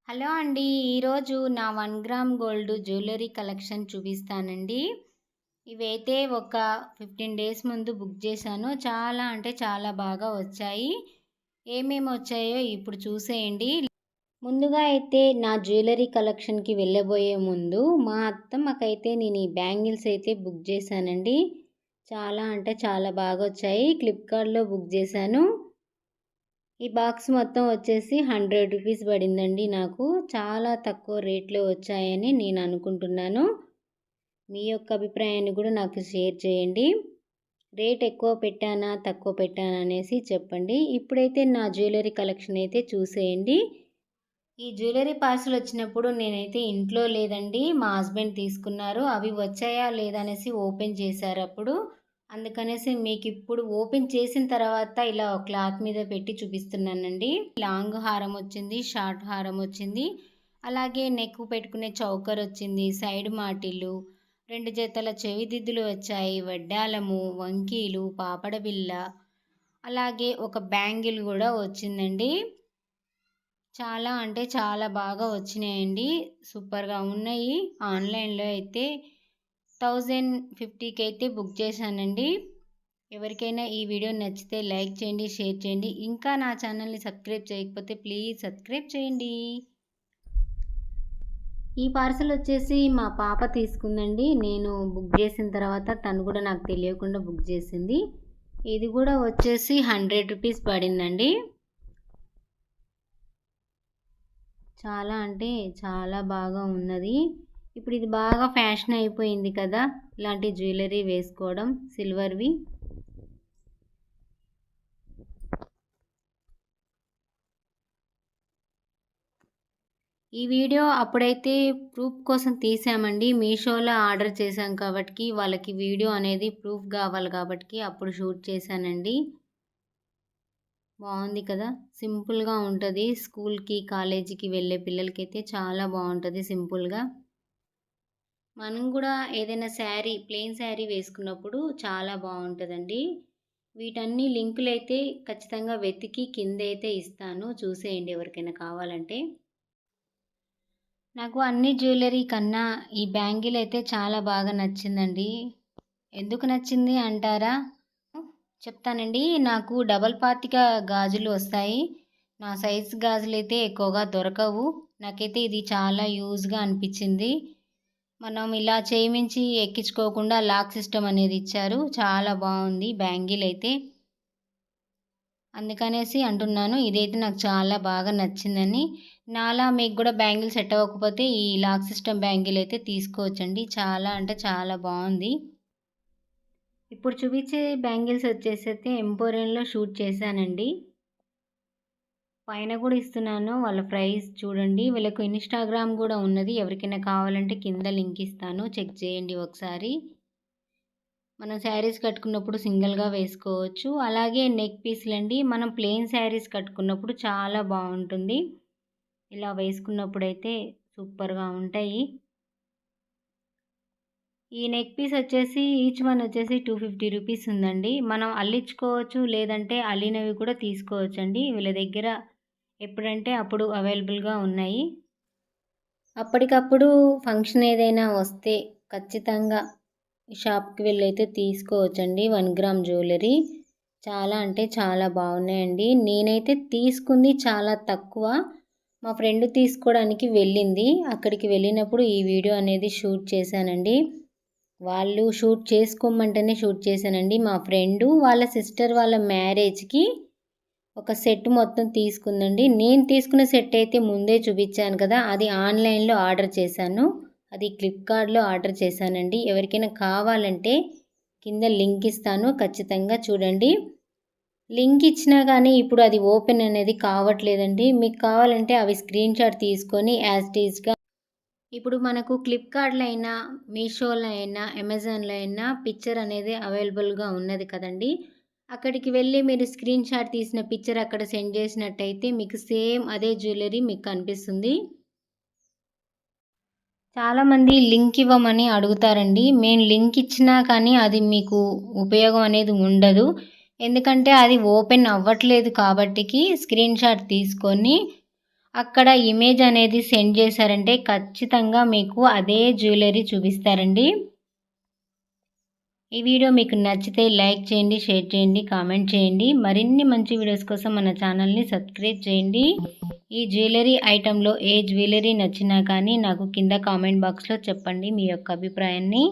Hello అండి. ఈరోజు నా 1 గ్రామ్ గోల్డ్ జ్యువెలరీ కలెక్షన్ చూపిస్తానండి. ఇవైతే ఒక 15 డేస్ ముందు బుక్ చేశాను. చాలా అంటే చాలా బాగా వచ్చాయి. ఏమేమి వచ్చాయో ఇప్పుడు చూసేయండి. ముందుగా అయితే నా జ్యువెలరీ కలెక్షన్‌కి వెళ్ళబోయే ముందు మా అత్తమ్మకైతే నేను ఈ బ్యాంగిల్స్ అయితే బుక్ చేశానండి. చాలా అంటే చాలా బాగా వచ్చాయి. ఫ్లిప్‌కార్ట్‌లో బుక్ చేశాను. ఈ బాక్స్ మొత్తం వచ్చేసి 100 రూపీస్ పడిందండి నాకు. చాలా తక్కువ రేట్లో వచ్చాయని నేను అనుకుంటున్నాను. మీ యొక్క అభిప్రాయాన్ని కూడా నాకు షేర్ చేయండి. రేట్ ఎక్కువ పెట్టానా, తక్కువ పెట్టానా అనేసి చెప్పండి. ఇప్పుడైతే నా జ్యువెలరీ కలెక్షన్ అయితే చూసేయండి. ఈ జ్యువెలరీ పార్సెల్ వచ్చినప్పుడు నేనైతే ఇంట్లో లేదండి. మా హస్బెండ్ తీసుకున్నారు. అవి వచ్చాయా లేదా అనేసి ఓపెన్ చేశారు అప్పుడు. అందుకనేసి మీకు ఇప్పుడు ఓపెన్ చేసిన తర్వాత ఇలా క్లాత్ మీద పెట్టి చూపిస్తున్నానండి. లాంగ్ హారం వచ్చింది, షార్ట్ హారం వచ్చింది, అలాగే నెక్ పెట్టుకునే చౌకర్ వచ్చింది, సైడ్ మాటిళ్ళు, 2 జతల చెవిదిద్దులు వచ్చాయి, వడ్డాలము, వంకీలు, పాపడ బిళ్ళ, అలాగే ఒక బ్యాంగిల్ కూడా వచ్చిందండి. చాలా అంటే చాలా బాగా వచ్చినాయండి. సూపర్గా ఉన్నాయి. ఆన్లైన్లో అయితే 1050కి అయితే బుక్ చేశానండి. ఎవరికైనా ఈ వీడియో నచ్చితే లైక్ చేయండి, షేర్ చేయండి. ఇంకా నా ఛానల్ని సబ్స్క్రైబ్ చేయకపోతే ప్లీజ్ సబ్స్క్రైబ్ చేయండి. ఈ పార్సల్ వచ్చేసి మా పాప తీసుకుందండి. నేను బుక్ చేసిన తర్వాత తను కూడా నాకు తెలియకుండా బుక్ చేసింది. ఇది కూడా వచ్చేసి 100 రూపీస్ పడిందండి. చాలా అంటే చాలా బాగా ఉన్నది. ఇప్పుడు ఇది బాగా ఫ్యాషన్ అయిపోయింది కదా, ఇలాంటి జ్యువెలరీ వేసుకోవడం సిల్వర్వి. ఈ వీడియో అప్పుడైతే ప్రూఫ్ కోసం తీసామండి. మీషోలో ఆర్డర్ చేశాం కాబట్టి వాళ్ళకి వీడియో అనేది ప్రూఫ్ కావాలి కాబట్టి అప్పుడు షూట్ చేశానండి. బాగుంది కదా, సింపుల్గా ఉంటుంది. స్కూల్కి కాలేజీకి వెళ్ళే పిల్లలకైతే చాలా బాగుంటుంది సింపుల్గా. మనం కూడా ఏదైనా శారీ, ప్లెయిన్ శారీ వేసుకున్నప్పుడు చాలా బాగుంటుందండి. వీటన్ని లింకులు అయితే ఖచ్చితంగా వెతికి కింద అయితే ఇస్తాను, చూసేయండి ఎవరికైనా కావాలంటే. నాకు అన్ని జ్యువెలరీ కన్నా ఈ బ్యాంగిల్ అయితే చాలా బాగా నచ్చిందండి. ఎందుకు నచ్చింది అంటారా? చెప్తానండి. నాకు డబల్ పాతిక గాజులు వస్తాయి. నా సైజు గాజులు అయితే ఎక్కువగా దొరకవు. నాకైతే ఇది చాలా యూజ్గా అనిపించింది. మనం ఇలా చేయించి ఎక్కించుకోకుండా లాక్ సిస్టమ్ అనేది ఇచ్చారు. చాలా బాగుంది బ్యాంగిల్ అయితే. అందుకనేసి అంటున్నాను, ఇదైతే నాకు చాలా బాగా నచ్చిందని. నాలా మీకు కూడా బ్యాంగిల్ సెట్ అవ్వకపోతే ఈ లాక్ సిస్టమ్ బ్యాంగిల్ అయితే తీసుకోవచ్చండి. చాలా అంటే చాలా బాగుంది. ఇప్పుడు చూపించే బ్యాంగిల్స్ వచ్చేసైతే ఎంపోరియంలో షూట్ చేశానండి. పైన కూడా ఇస్తున్నాను, వాళ్ళ ప్రైస్ చూడండి. వీళ్ళకు ఇన్స్టాగ్రామ్ కూడా ఉన్నది. ఎవరికైనా కావాలంటే కింద లింక్ ఇస్తాను, చెక్ చేయండి ఒకసారి. మనం శారీస్ కట్టుకున్నప్పుడు సింగిల్గా వేసుకోవచ్చు. అలాగే నెక్ పీస్లండి, మనం ప్లెయిన్ శారీస్ కట్టుకున్నప్పుడు చాలా బాగుంటుంది. ఇలా వేసుకున్నప్పుడైతే సూపర్గా ఉంటాయి. ఈ నెక్ పీస్ వచ్చేసి ఈచ్ వన్ వచ్చేసి 250 రూపీస్ ఉందండి. మనం అల్లించుకోవచ్చు, లేదంటే అల్లినవి కూడా తీసుకోవచ్చు అండి. వీళ్ళ దగ్గర ఎప్పుడంటే అప్పుడు అవైలబుల్గా ఉన్నాయి. అప్పటికప్పుడు ఫంక్షన్ ఏదైనా వస్తే ఖచ్చితంగా షాప్కి వెళ్ళి అయితే తీసుకోవచ్చండి 1 గ్రామ్ జ్యువెలరీ. చాలా అంటే చాలా బాగున్నాయండి. నేనైతే తీసుకుంది చాలా తక్కువ. మా ఫ్రెండ్ తీసుకోవడానికి వెళ్ళింది. అక్కడికి వెళ్ళినప్పుడు ఈ వీడియో అనేది షూట్ చేశానండి. వాళ్ళు షూట్ చేసుకోమంటేనే షూట్ చేశానండి. మా ఫ్రెండు వాళ్ళ సిస్టర్ వాళ్ళ మ్యారేజ్కి ఒక సెట్ మొత్తం తీసుకుందండి. నేను తీసుకున్న సెట్ అయితే ముందే చూపించాను కదా, అది ఆన్లైన్లో ఆర్డర్ చేశాను. అది ఫ్లిప్కార్ట్లో ఆర్డర్ చేశానండి. ఎవరికైనా కావాలంటే కింద లింక్ ఇస్తాను, ఖచ్చితంగా చూడండి. లింక్ ఇచ్చినా కానీ ఇప్పుడు అది ఓపెన్ అనేది కావట్లేదండి. మీకు కావాలంటే అవి స్క్రీన్ షాట్ తీసుకొని యాజ్ టీజ్గా ఇప్పుడు మనకు ఫ్లిప్కార్ట్లో అయినా, మీషోలో అయినా, అమెజాన్లో అయినా పిక్చర్ అనేది అవైలబుల్గా ఉన్నది కదండి. అక్కడికి వెళ్ళి మీరు స్క్రీన్ షాట్ తీసిన పిక్చర్ అక్కడ సెండ్ చేసినట్టయితే మీకు సేమ్ అదే జ్యువెలరీ మీకు కనిపిస్తుంది. చాలామంది లింక్ ఇవ్వమని అడుగుతారండి. మేము లింక్ ఇచ్చినా కానీ అది మీకు ఉపయోగం అనేది ఉండదు. ఎందుకంటే అది ఓపెన్ అవ్వట్లేదు కాబట్టికి స్క్రీన్ షాట్ తీసుకొని అక్కడ ఇమేజ్ అనేది సెండ్ చేశారంటే ఖచ్చితంగా మీకు అదే జ్యువెలరీ చూపిస్తారండి. ఈ వీడియో మీకు నచ్చితే లైక్ చేయండి, షేర్ చేయండి, కామెంట్ చేయండి. మరిన్ని మంచి వీడియోస్ కోసం మన ఛానల్ని సబ్స్క్రైబ్ చేయండి. ఈ జ్యువెలరీ ఐటెంలో ఏ జ్యువెలరీ నచ్చినా కానీ నాకు కింద కామెంట్ బాక్స్లో చెప్పండి మీ యొక్క అభిప్రాయాన్ని.